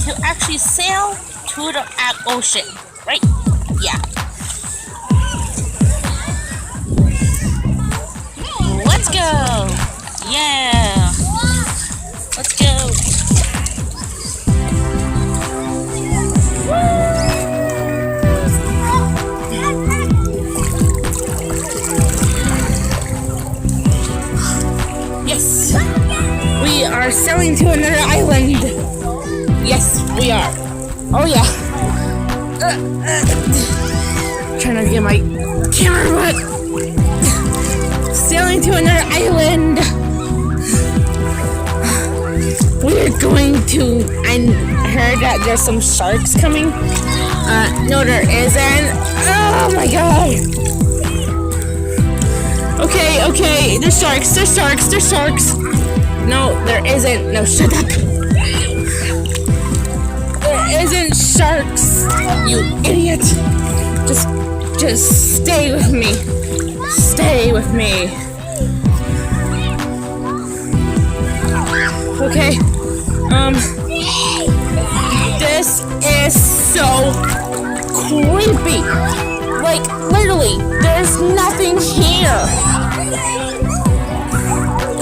to actually sail to the ocean, right? Yeah. Let's go. Yeah. Let's go. Yes. We are sailing to another island. Yes, we are. Oh yeah. Trying to get my camera wet. Sailing to another island. We're going to. I heard that there's some sharks coming. No, there isn't. Oh my god. Okay. There's sharks. No, there isn't. No, shut up. There isn't sharks. You idiot. Just stay with me. Stay with me. Okay. This is so creepy. Like, literally, there's nothing here.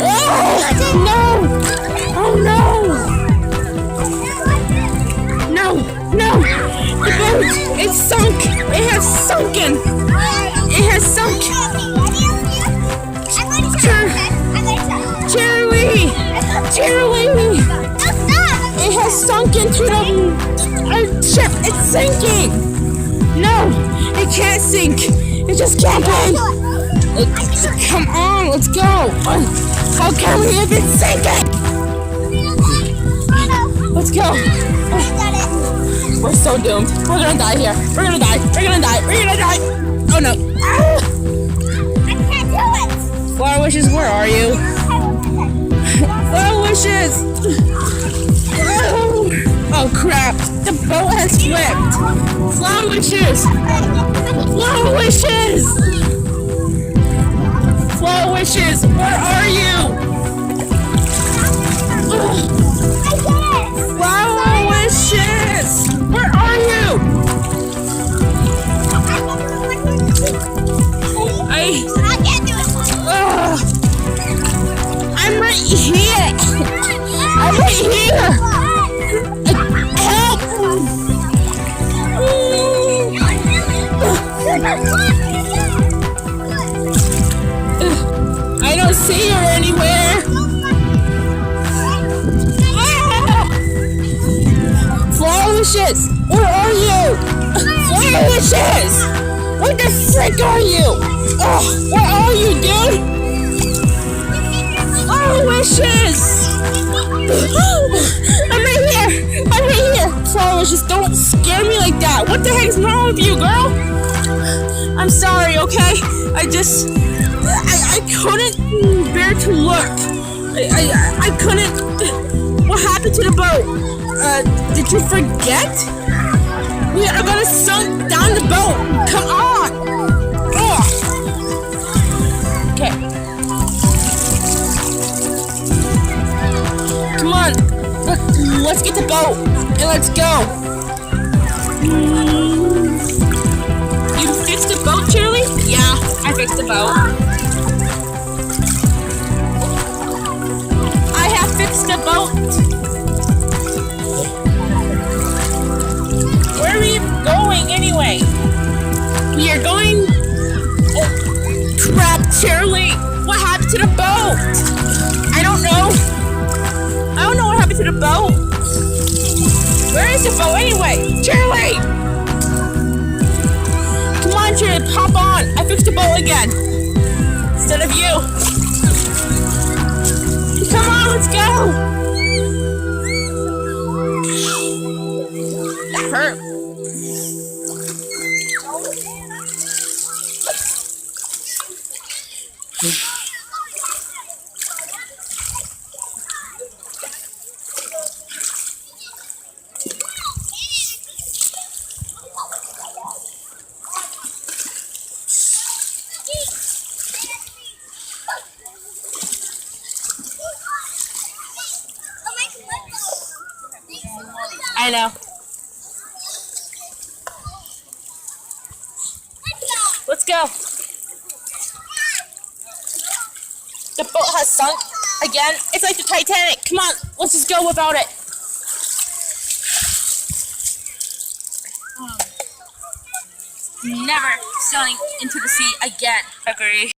Oh, no! Oh, no! No! The boat! It's sunk! It has sunken! It has sunk! Cheerily! It has sunk into our ship! It's sinking! No! It can't sink! It just can't be! Come on, let's go! How can we even sink it? Let's go! We're so doomed. We're gonna die here. We're gonna die! Oh no! I can't do it! Flower Wishes, where are you? Flower Wishes! Oh crap! The boat has flipped! Flower Wishes! Flower Wishes! Flower Wishes, where are you? Flower Wishes! Where are you? I can't do it! I'm right here! I'm right here! Help! I don't see her anywhere! Flower Wishes! Where are you? Flower Wishes! Where the frick are you? Where are you, dude? Flower Wishes! I'm right here! Flower Wishes, don't scare me like that! What the heck's wrong with you, girl? I'm sorry, okay? I couldn't bear to look. I couldn't. What happened to the boat? Did you forget? We are gonna sunk down the boat. Come on. Okay. Come on. Let's get the boat and let's go. You fixed the boat, Shirley? Yeah, I fixed the boat. I have fixed the boat. Where are we going anyway? We are going... Oh, crap, Shirley! What happened to the boat? I don't know. I don't know what happened to the boat. Where is the boat anyway? Shirley! Come on, Shirley, hop on. I fixed the boat again. Instead of you. Come on, let's go. That hurt. I know. Let's go. The boat has sunk again. It's like the Titanic. Come on, let's just go without it. Never sailing into the sea again. Agree.